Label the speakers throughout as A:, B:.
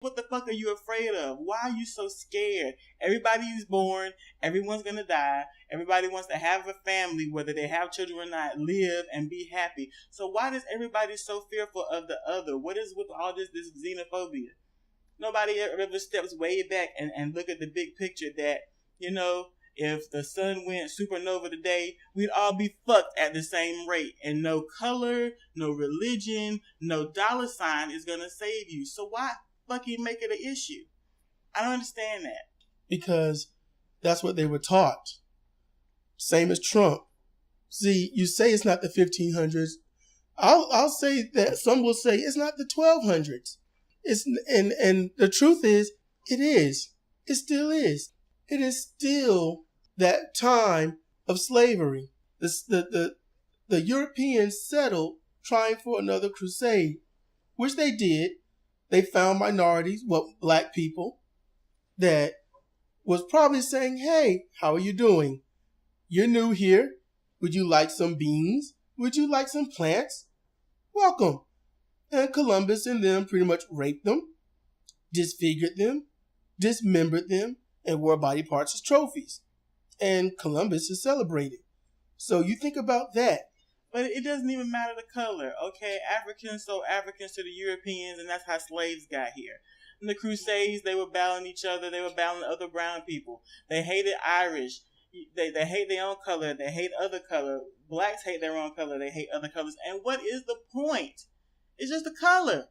A: What the fuck are you afraid of? Why are you so scared? Everybody is born. Everyone's gonna die. Everybody wants to have a family, whether they have children or not, live and be happy. So why is everybody so fearful of the other? What is with all this xenophobia? Nobody ever steps way back and look at the big picture that, if the sun went supernova today, we'd all be fucked at the same rate. And no color, no religion, no dollar sign is going to save you. So why fucking make it an issue? I don't understand that.
B: Because that's what they were taught. Same as Trump. See, you say it's not the 1500s. I'll say that some will say it's not the 1200s. And the truth is, it is. It still is. It is still that time of slavery. The Europeans settled trying for another crusade, which they did. They found minorities, black people, that was probably saying, hey, how are you doing? You're new here. Would you like some beans? Would you like some plants? Welcome. And Columbus and them pretty much raped them, disfigured them, dismembered them, and wore body parts as trophies. And Columbus is celebrated. So you think about that.
A: But it doesn't even matter the color, okay? Africans sold Africans to the Europeans, and that's how slaves got here. In the Crusades, they were battling each other. They were battling other brown people. They hated Irish. They hate their own color. They hate other color. Blacks hate their own color. They hate other colors. And what is the point? It's just a color.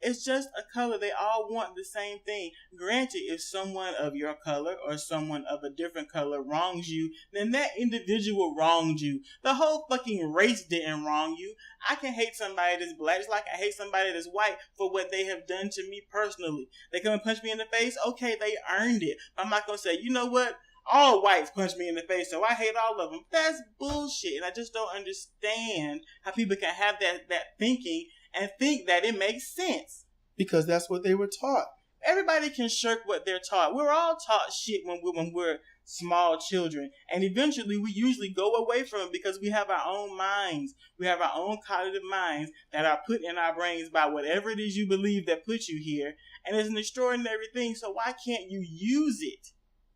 A: It's just a color. They all want the same thing. Granted, if someone of your color or someone of a different color wrongs you, then that individual wronged you. The whole fucking race didn't wrong you. I can hate somebody that's black just like I hate somebody that's white for what they have done to me personally. They come and punch me in the face. Okay, they earned it. I'm not going to say, you know what? All whites punch me in the face, so I hate all of them. That's bullshit. And I just don't understand how people can have that thinking and think that it makes sense.
B: Because that's what they were taught.
A: Everybody can shirk what they're taught. We're all taught shit when we're small children. And eventually we usually go away from it because we have our own minds. We have our own cognitive minds that are put in our brains by whatever it is you believe that put you here. And it's an extraordinary thing. So why can't you use it?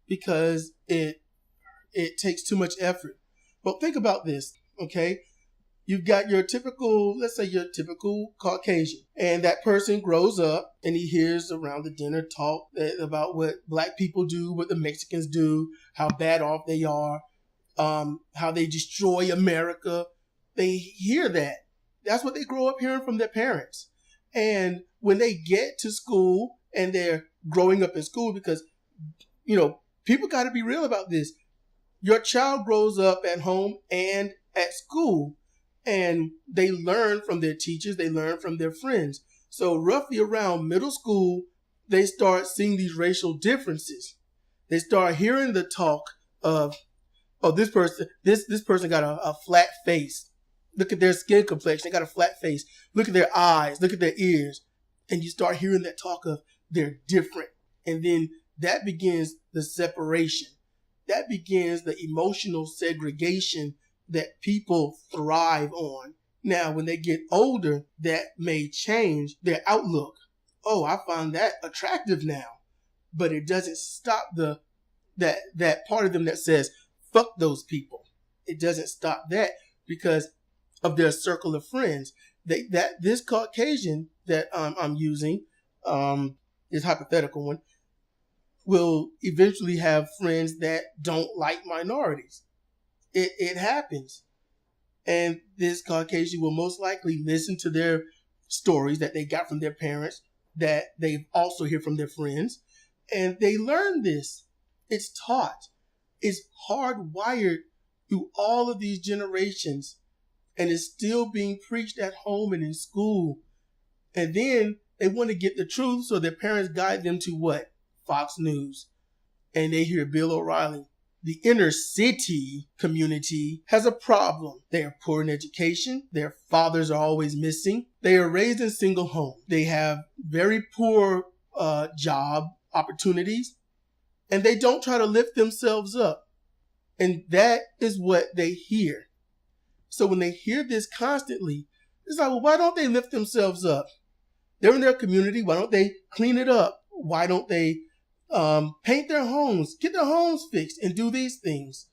B: Because it takes too much effort. But think about this, okay? You've got your typical, let's say your typical Caucasian, and that person grows up and he hears around the dinner talk about what black people do, what the Mexicans do, how bad off they are, how they destroy America. They hear that. That's what they grow up hearing from their parents. And when they get to school and they're growing up in school, because, people got to be real about this. Your child grows up at home and at school. And they learn from their teachers. They learn from their friends. So roughly around middle school, they start seeing these racial differences. They start hearing the talk of, this person got a flat face. Look at their skin complexion. They got a flat face. Look at their eyes. Look at their ears. And you start hearing that talk of they're different. And then that begins the separation. That begins the emotional segregation that people thrive on. Now, when they get older, that may change their outlook. Oh, I find that attractive now. But it doesn't stop that part of them that says, fuck those people. It doesn't stop that because of their circle of friends. This Caucasian that I'm using, this hypothetical one, will eventually have friends that don't like minorities. It happens. And this Caucasian will most likely listen to their stories that they got from their parents, that they also hear from their friends, and they learn this. It's taught. It's hardwired through all of these generations, and it's still being preached at home and in school. And then they want to get the truth, so their parents guide them to what? Fox News. And they hear Bill O'Reilly. The inner city community has a problem. They are poor in education. Their fathers are always missing. They are raised in single homes. They have very poor job opportunities. And they don't try to lift themselves up. And that is what they hear. So when they hear this constantly, it's like, well, why don't they lift themselves up? They're in their community. Why don't they clean it up? Why don't they paint their homes, get their homes fixed, and do these things?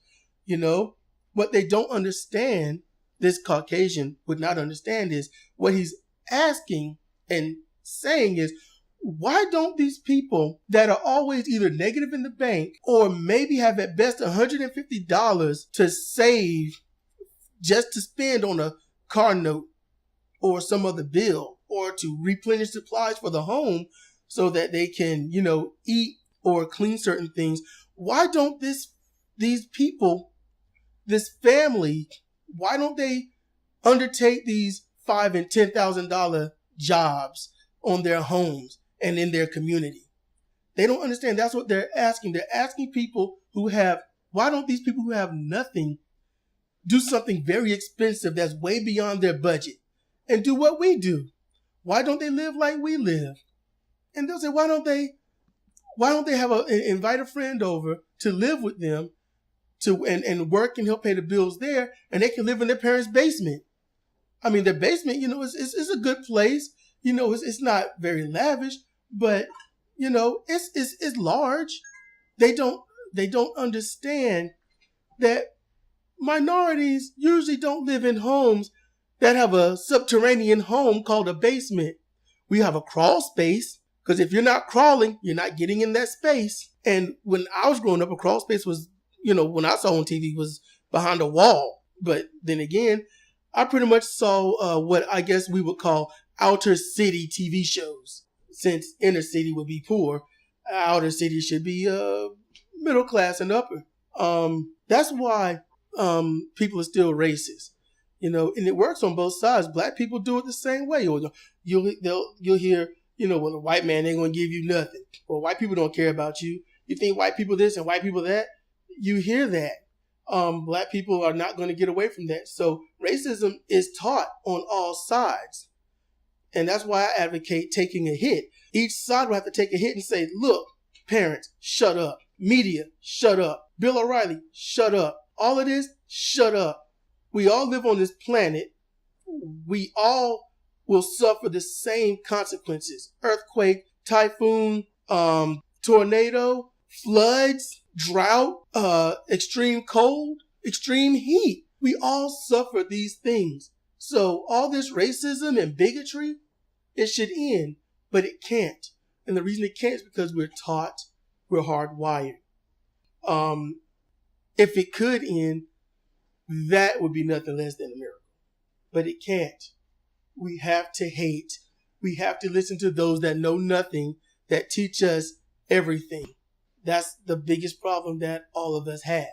B: You know, what they don't understand, this Caucasian would not understand, is what he's asking and saying is, why don't these people that are always either negative in the bank or maybe have at best $150 to save just to spend on a car note or some other bill or to replenish supplies for the home so that they can, you know, eat or clean certain things? Why don't these people, this family, why don't they undertake these $5,000 and $10,000 jobs on their homes and in their community? They don't understand. That's what they're asking. They're asking people who have, why don't these people who have nothing do something very expensive that's way beyond their budget and do what we do? Why don't they live like we live? And they'll say, why don't they invite a friend over to live with them and work and help pay the bills there, and they can live in their parents' basement? I mean, their basement, you know, is a good place. You know, it's not very lavish, but you know, it's large. They don't understand that minorities usually don't live in homes that have a subterranean home called a basement. We have a crawl space, because if you're not crawling, you're not getting in that space. And when I was growing up, a crawl space was, you know, when I saw on TV, was behind a wall. But then again, I pretty much saw what I guess we would call outer city TV shows. Since inner city would be poor, outer city should be middle class and upper. That's why people are still racist, you know, and it works on both sides. Black people do it the same way. Or you'll hear, you know, well, a white man ain't gonna give you nothing, or white people don't care about you. You think white people this and white people that. You hear that. Black people are not going to get away from that. So racism is taught on all sides. And that's why I advocate taking a hit. Each side will have to take a hit and say, look, parents, shut up. Media, shut up. Bill O'Reilly, shut up. All it is, shut up. We all live on this planet. We all will suffer the same consequences. Earthquake, typhoon, tornado, floods, drought, extreme cold, extreme heat. We all suffer these things. So all this racism and bigotry, it should end, but it can't. And the reason it can't is because we're taught, we're hardwired. If it could end, that would be nothing less than a miracle. But it can't. We have to hate. We have to listen to those that know nothing, that teach us everything. That's the biggest problem that all of us have.